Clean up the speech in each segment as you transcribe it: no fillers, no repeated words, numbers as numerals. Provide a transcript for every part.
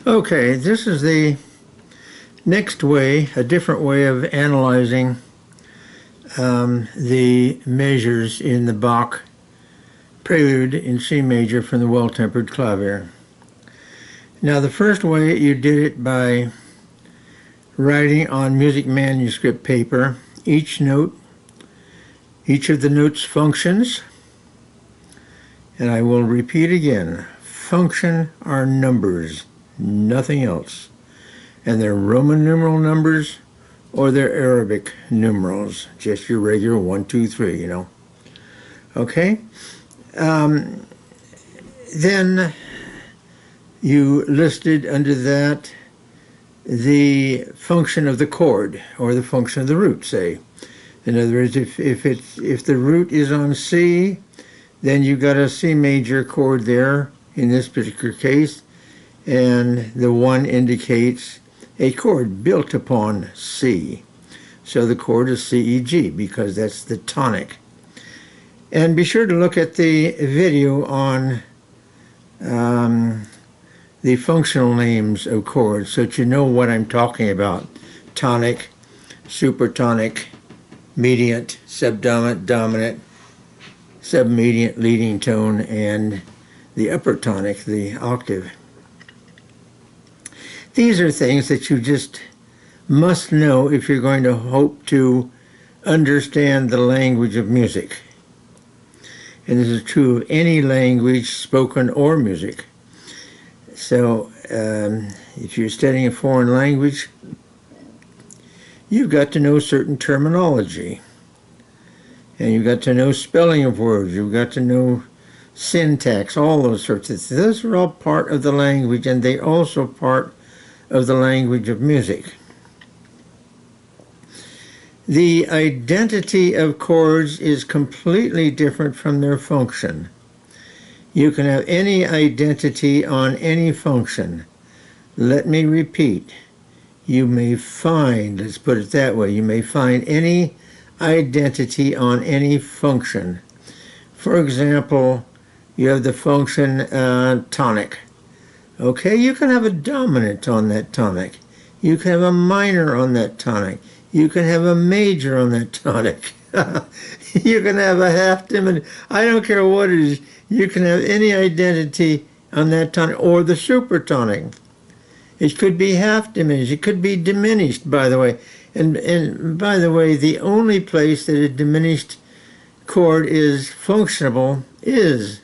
Okay, this is the next way, a different way of analyzing the measures in the Bach Prelude in C major from the Well-Tempered Clavier. Now, the first way you did it by writing on music manuscript paper each note, each of the notes' functions, and I will repeat again, function are numbers, nothing else. And they're Roman numeral numbers or they're Arabic numerals, just your regular 1, 2, 3, you know. Okay? Then you listed under that the function of the chord or the function of the root, say. In other words, if the root is on C, then you've got a C major chord there in this particular case, and the 1 indicates a chord built upon C. So the chord is C, E, G because that's the tonic. And be sure to look at the video on the functional names of chords so that you know what I'm talking about. Tonic, supertonic, mediant, subdominant, dominant, submediant, leading tone, and the upper tonic, the octave. These are things that you just must know if you're going to hope to understand the language of music. And this is true of any language, spoken or music. So if you're studying a foreign language, you've got to know certain terminology. And you've got to know spelling of words. You've got to know syntax, all those sorts of things. Those are all part of the language, and they also part of the language of music. The identity of chords is completely different from their function. You can have any identity on any function. Let me repeat. You may find, let's put it that way, you may find any identity on any function. For example, you have the function tonic. Okay, you can have a dominant on that tonic. You can have a minor on that tonic. You can have a major on that tonic. You can have a half diminished. I don't care what it is. You can have any identity on that tonic or the supertonic. It could be half diminished. It could be diminished, by the way. And by the way, the only place that a diminished chord is functionable is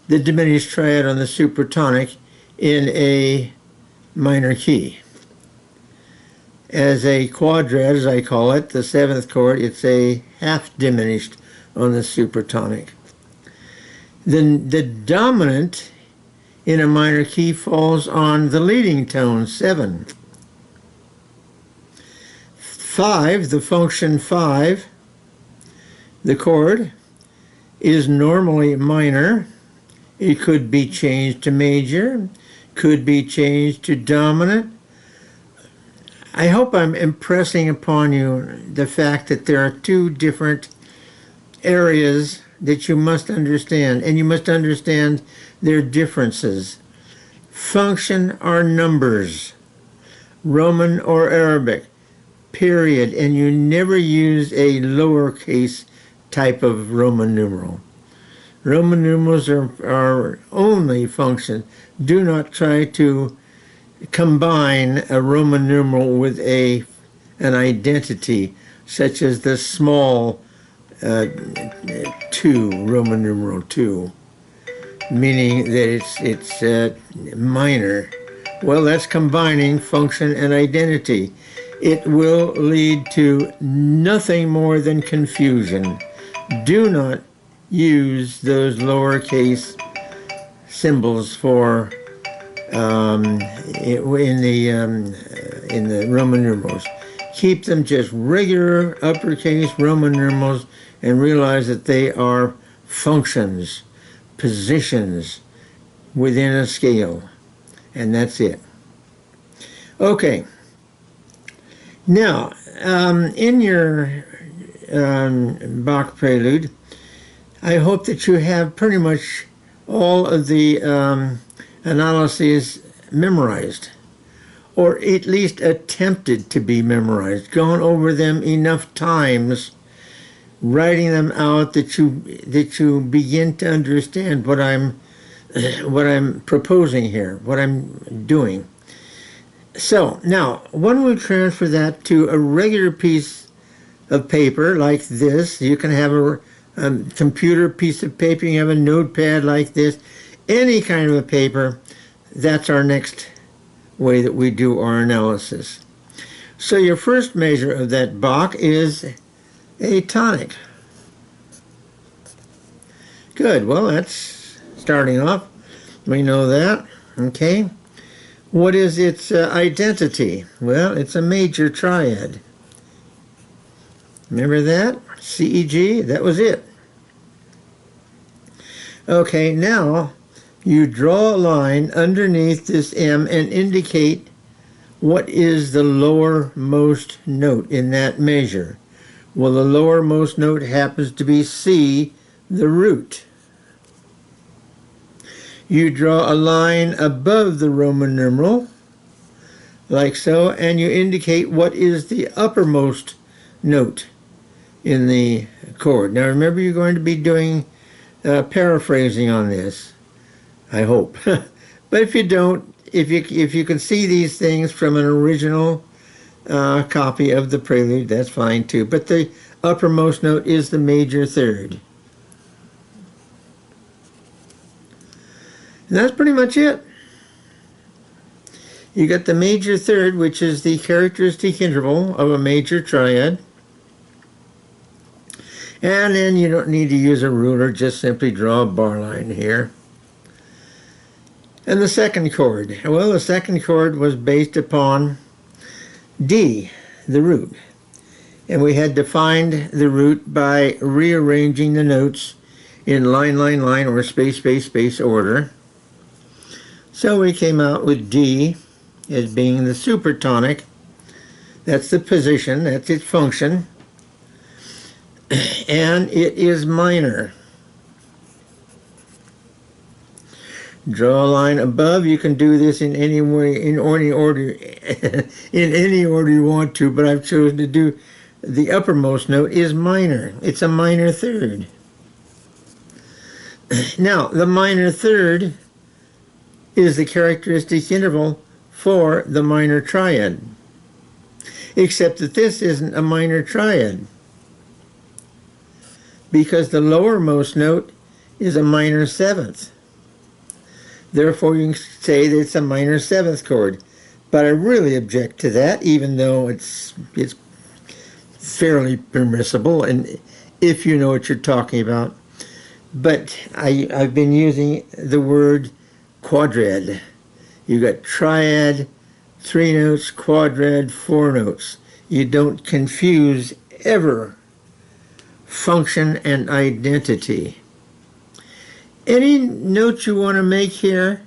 the diminished triad on the supertonic in a minor key. As a quadrad, as I call it, the 7th chord, it's a half diminished on the supertonic. Then the dominant in a minor key falls on the leading tone, 7. 5, the function 5, the chord, is normally minor. It could be changed to major, could be changed to dominant. I hope I'm impressing upon you the fact that there are two different areas that you must understand, and you must understand their differences. Function are numbers, Roman or Arabic, period, and you never use a lowercase type of Roman numeral. Roman numerals are only functions. Do not try to combine a Roman numeral with an identity, such as the small 2, Roman numeral 2, meaning that it's minor. Well, that's combining function and identity. It will lead to nothing more than confusion. Do not use those lowercase symbols for in the Roman numerals. Keep them just regular uppercase Roman numerals and realize that they are functions, positions within a scale, and that's it. Okay. Now, in your Bach Prelude, I hope that you have pretty much all of the analyses memorized, or at least attempted to be memorized, gone over them enough times, writing them out that you begin to understand what I'm proposing here, what I'm doing. So now, when we transfer that to a regular piece of paper like this, you can have a computer piece of paper, you can have a notepad like this, any kind of a paper. That's our next way that we do our analysis. So your first measure of that Bach is a tonic. Good, well, that's starting off. We know that, okay. What is its identity? Well, it's a major triad. Remember that? CEG, that was it. Okay, now you draw a line underneath this M and indicate what is the lowermost note in that measure. Well, the lowermost note happens to be C, the root. You draw a line above the Roman numeral, like so, and you indicate what is the uppermost note in the chord. Now remember, you're going to be doing paraphrasing on this, I hope. But if you don't, if you can see these things from an original copy of the Prelude, that's fine too. But the uppermost note is the major third. And that's pretty much it. You got the major third, which is the characteristic interval of a major triad. And then you don't need to use a ruler, just simply draw a bar line here. And the second chord. Well, the second chord was based upon D, the root. And we had defined the root by rearranging the notes in line, line, line, or space, space, space order. So we came out with D as being the supertonic. That's the position, that's its function. And it is minor. Draw a line above. You can do this in any way, in any order, in any order you want to, but I've chosen to do the uppermost note is minor. It's a minor third. Now, the minor third is the characteristic interval for the minor triad, except that this isn't a minor triad because the lowermost note is a minor seventh. Therefore, you can say that it's a minor seventh chord. But I really object to that, even though it's fairly permissible, and if you know what you're talking about. But I've been using the word quadrad. You got triad, 3 notes, quadrad, 4 notes. You don't confuse ever function and identity. Any notes you want to make here,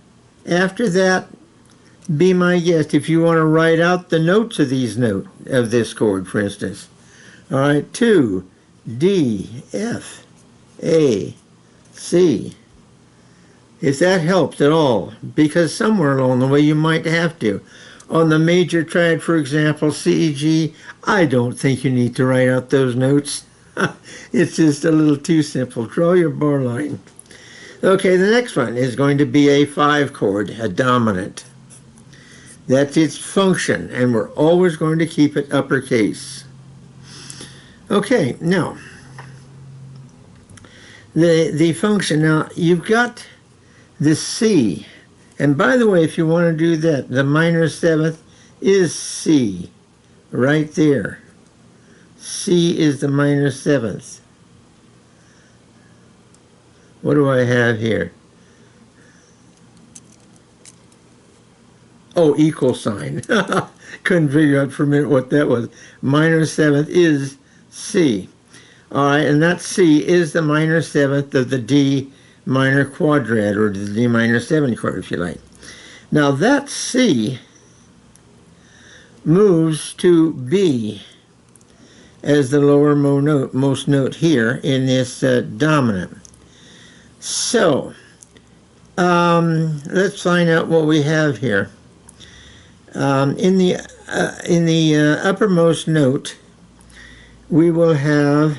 after that, be my guest. If you want to write out the notes of this chord, for instance. All right, 2, D, F, A, C. If that helps at all, because somewhere along the way you might have to. On the major triad, for example, C, E, G, I don't think you need to write out those notes. It's just a little too simple. Draw your bar line. Okay, the next one is going to be a 5 chord, a dominant. That's its function, and we're always going to keep it uppercase. Okay, now, the function. Now, you've got the C. And by the way, if you want to do that, the minor seventh is C, right there. C is the minor seventh. What do I have here? Oh, equal sign. Couldn't figure out for a minute what that was. Minor seventh is C. All right, and that C is the minor seventh of the D minor quadrad, or the D minor 7 chord, if you like. Now that C moves to B as the lowermost note here in this dominant. So, Let's find out what we have here. In the uppermost note, we will have,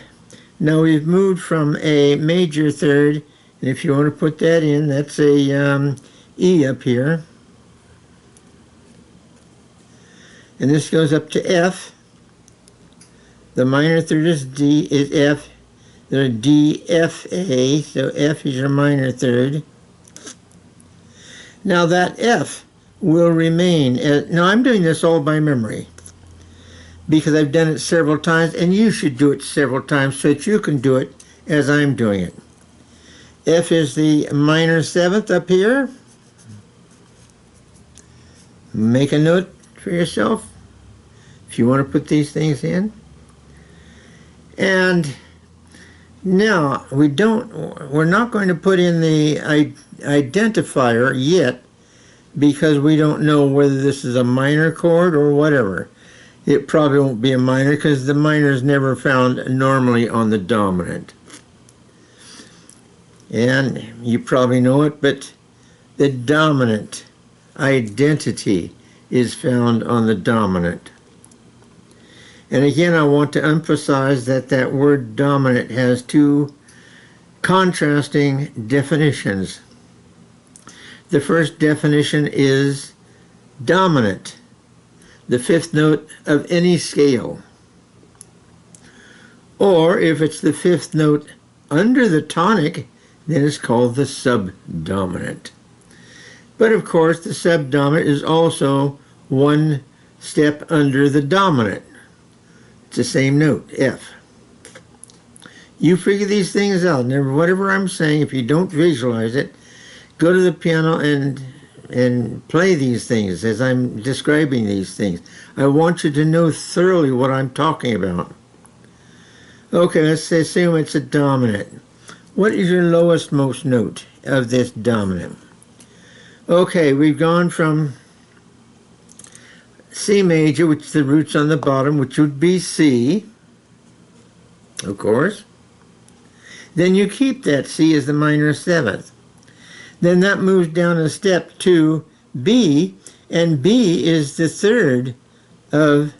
now we've moved from a major third, and if you want to put that in, that's a E up here. And this goes up to F. The minor third is D, is F. There's D, F, A, so F is your minor third. Now that F will remain, now I'm doing this all by memory because I've done it several times, and you should do it several times so that you can do it as I'm doing it. F is the minor seventh up here. Make a note for yourself if you want to put these things in. And now we're not going to put in the identifier yet because we don't know whether this is a minor chord or whatever. It probably won't be a minor because the minor is never found normally on the dominant. And you probably know it, but the dominant identity is found on the dominant. And again, I want to emphasize that that word dominant has two contrasting definitions. The first definition is dominant, the fifth note of any scale. Or if it's the fifth note under the tonic, then it's called the subdominant. But of course, the subdominant is also one step under the dominant. It's the same note, F. You figure these things out. Never, whatever I'm saying, if you don't visualize it, go to the piano and play these things as I'm describing these things. I want you to know thoroughly what I'm talking about. Okay, let's assume it's a dominant. What is your lowest most note of this dominant? Okay, we've gone from C major, which is the roots on the bottom, which would be C, of course. Then you keep that C as the minor seventh. Then that moves down a step to B, and B is the third of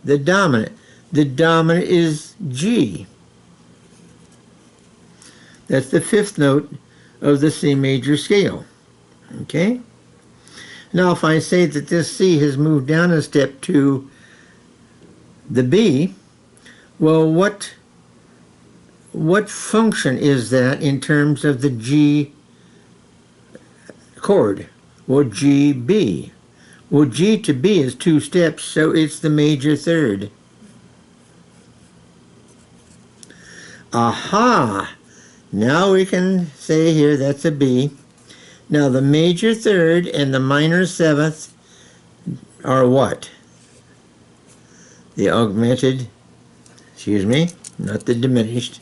the dominant. The dominant is G. That's the fifth note of the C major scale. Okay? Now if I say that this C has moved down a step to the B, well, what function is that in terms of the G chord? Well, G, B. Well, G to B is two steps, so it's the major third. Aha! Now we can say here that's a B. Now the major third and the minor seventh are what? The augmented, excuse me, not the diminished.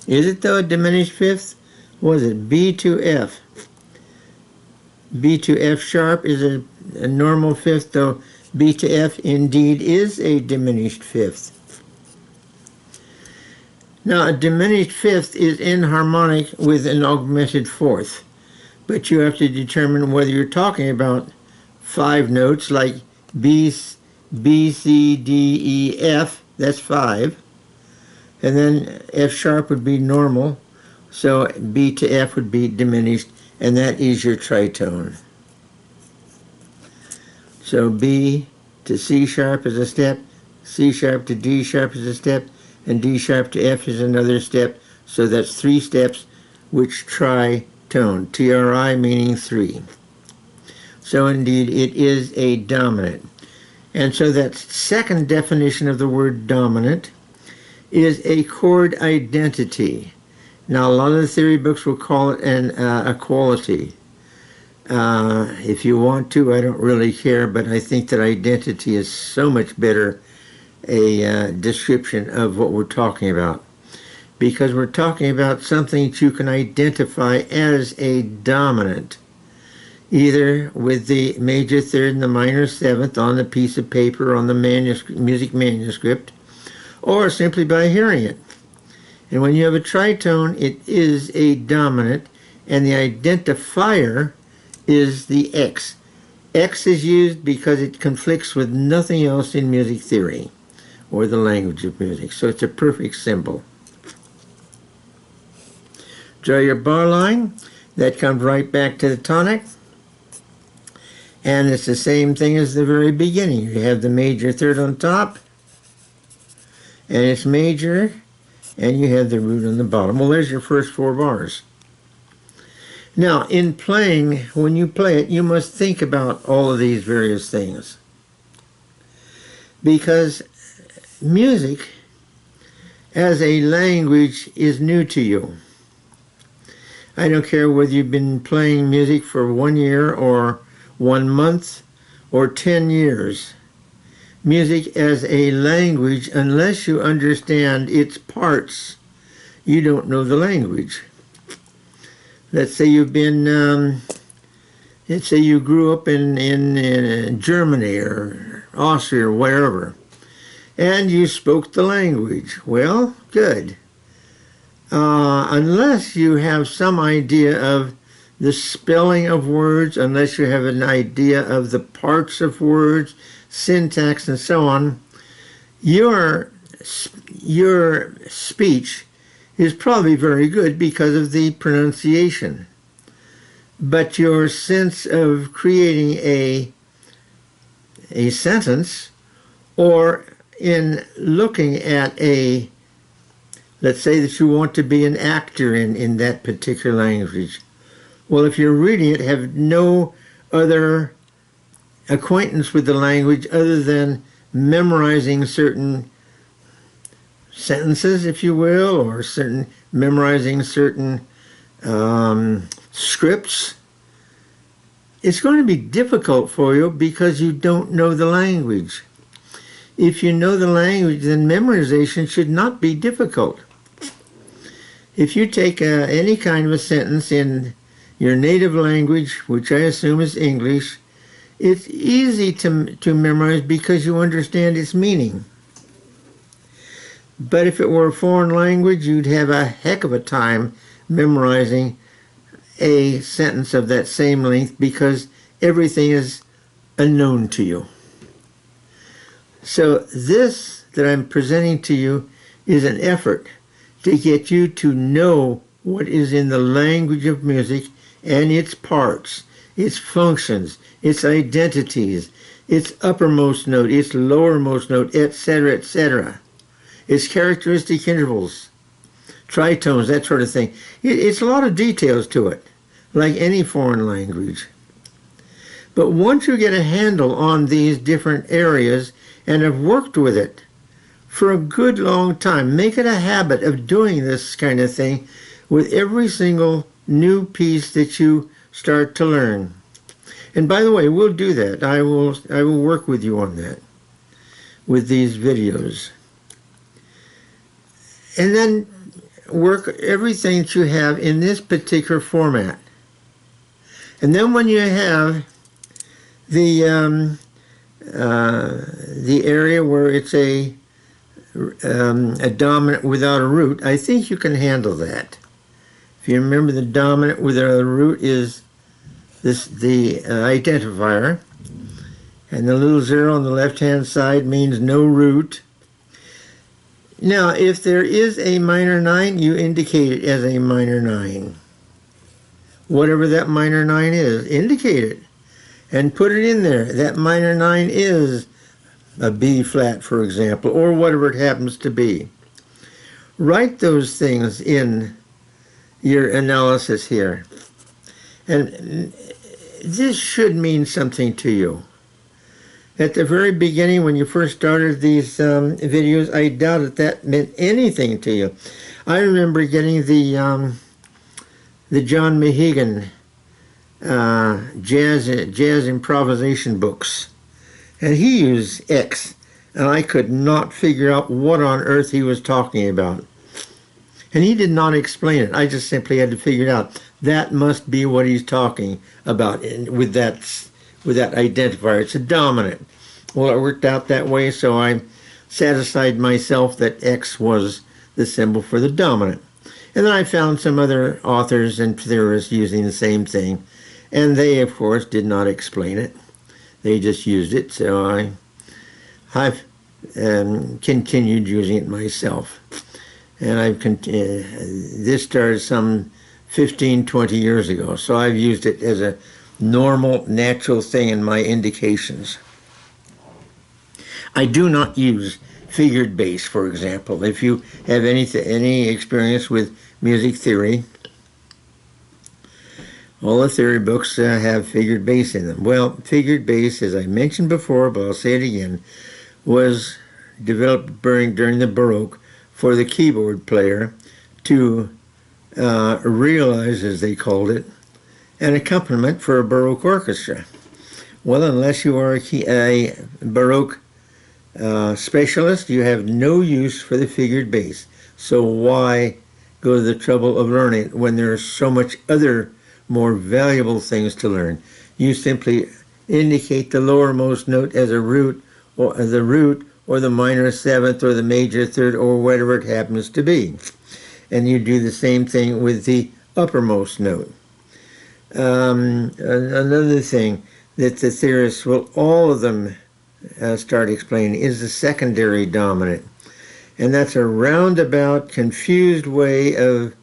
Is it though a diminished fifth? Was it B to F? B to F sharp is a normal fifth, though B to F indeed is a diminished fifth. Now, a diminished fifth is inharmonic with an augmented fourth, but you have to determine whether you're talking about five notes like B, C, D, E, F, that's five, and then F sharp would be normal, so B to F would be diminished, and that is your tritone. So B to C sharp is a step, C sharp to D sharp is a step, and D sharp to F is another step, so that's three steps which tritone, T-R-I meaning three. So indeed it is a dominant. And so that second definition of the word dominant is a chord identity. Now a lot of the theory books will call it a quality. If you want to, I don't really care, but I think that identity is so much better a description of what we're talking about, because we're talking about something that you can identify as a dominant, either with the major third and the minor seventh on the piece of paper, on the music manuscript, or simply by hearing it. And when you have a tritone, it is a dominant, and the identifier is the X. X is used because it conflicts with nothing else in music theory or the language of music. So it's a perfect symbol. Draw your bar line. That comes right back to the tonic. And it's the same thing as the very beginning. You have the major third on top, and it's major, and you have the root on the bottom. Well, there's your first 4 bars. Now, in playing, when you play it, you must think about all of these various things. Because music, as a language, is new to you. I don't care whether you've been playing music for 1 year or 1 month or 10 years. Music as a language, unless you understand its parts, you don't know the language. Let's say you've been, let's say you grew up in Germany or Austria or wherever, and you spoke the language. Well, good. Unless you have some idea of the spelling of words, unless you have an idea of the parts of words, syntax, and so on, your speech is probably very good because of the pronunciation. But your sense of creating a sentence, or in looking at let's say that you want to be an actor in that particular language. Well, if you're reading it, have no other acquaintance with the language other than memorizing certain sentences, if you will, or memorizing certain scripts, it's going to be difficult for you because you don't know the language. If you know the language, then memorization should not be difficult. If you take any kind of a sentence in your native language, which I assume is English, it's easy to memorize because you understand its meaning. But if it were a foreign language, you'd have a heck of a time memorizing a sentence of that same length because everything is unknown to you. So this that I'm presenting to you is an effort to get you to know what is in the language of music and its parts, its functions, its identities, its uppermost note, its lowermost note, etc., etc. Its characteristic intervals, tritones, that sort of thing. It's a lot of details to it, like any foreign language. But once you get a handle on these different areas and have worked with it for a good long time, make it a habit of doing this kind of thing with every single new piece that you start to learn. And by the way, we'll do that. I will work with you on that, with these videos. And then work everything that you have in this particular format. And then when you have the area where it's a dominant without a root, I think you can handle that. If you remember, the dominant without a root is the identifier, and the little 0 on the left-hand side means no root. Now, if there is a minor 9, you indicate it as a minor 9. Whatever that minor 9 is, indicate it and put it in there. That minor 9 is a B flat, for example, or whatever it happens to be. Write those things in your analysis here. And this should mean something to you. At the very beginning, when you first started these videos, I doubted that meant anything to you. I remember getting the John Mehegan jazz improvisation books, and he used X, and I could not figure out what on earth he was talking about. And he did not explain it. I just simply had to figure it out. That must be what he's talking about with that identifier. It's a dominant. Well, it worked out that way, so I satisfied myself that X was the symbol for the dominant. And then I found some other authors and theorists using the same thing, and they, of course, did not explain it. They just used it, so I've continued using it myself. And this started some 15, 20 years ago, so I've used it as a normal, natural thing in my indications. I do not use figured bass, for example. If you have any experience with music theory, all the theory books have figured bass in them. Well, figured bass, as I mentioned before, but I'll say it again, was developed during the Baroque for the keyboard player to realize, as they called it, an accompaniment for a Baroque orchestra. Well, unless you are a Baroque specialist, you have no use for the figured bass. So why go to the trouble of learning it when there are so much other more valuable things to learn? You simply indicate the lowermost note as a root, or the root, or the minor seventh, or the major third, or whatever it happens to be. And you do the same thing with the uppermost note. Another thing that the theorists will, all of them, start explaining is the secondary dominant. And that's a roundabout, confused way of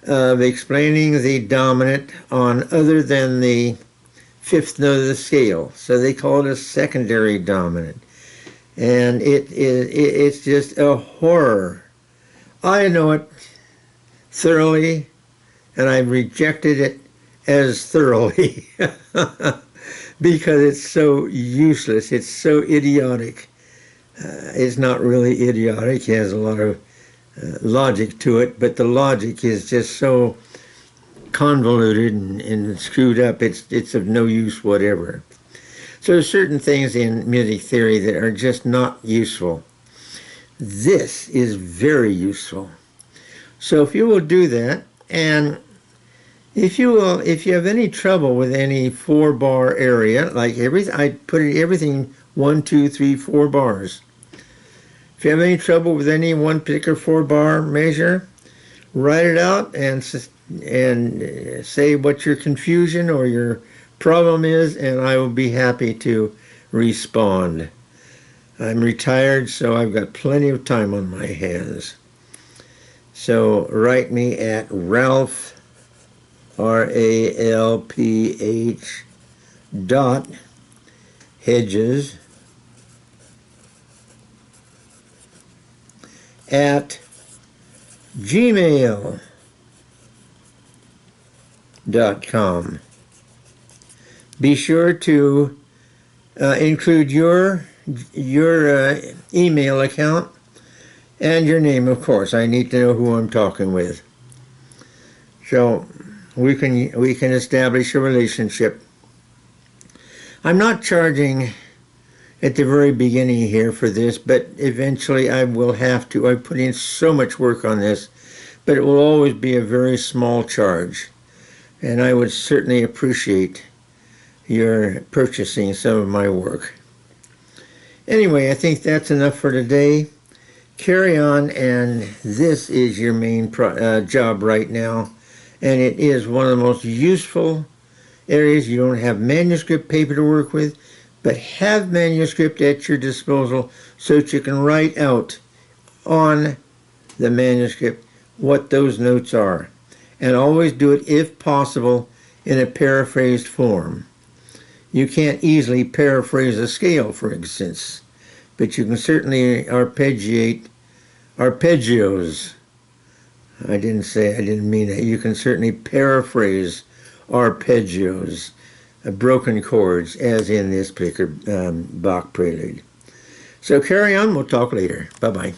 explaining the dominant on other than the fifth note of the scale. So they call it a secondary dominant. And it's just a horror. I know it thoroughly, and I've rejected it as thoroughly because it's so useless. It's so idiotic. It's not really idiotic. It has a lot of logic to it, but the logic is just so convoluted and screwed up. It's of no use whatever. So there's certain things in music theory that are just not useful. This is very useful. So if you will do that, and if you have any trouble with any 4-bar area, like I put everything 1, 2, 3, 4 bars. If you have any trouble with any one particular 4-bar measure, write it out and say what your confusion or your problem is, and I will be happy to respond. I'm retired, so I've got plenty of time on my hands. So write me at Ralph, RALPH dot Hedges at gmail.com. Be sure to include your email account and your name, of course. I need to know who I'm talking with. So we can establish a relationship. I'm not charging at the very beginning here for this, but eventually I will have to. I put in so much work on this, but it will always be a very small charge. And I would certainly appreciate your purchasing some of my work. Anyway, I think that's enough for today. Carry on, and this is your main job right now, and it is one of the most useful areas. You don't have manuscript paper to work with, but have manuscript at your disposal so that you can write out on the manuscript what those notes are. And always do it, if possible, in a paraphrased form. You can't easily paraphrase a scale, for instance, but you can certainly arpeggiate arpeggios. I didn't mean that. You can certainly paraphrase arpeggios, broken chords, as in this particular Bach Prelude. So carry on. We'll talk later. Bye-bye.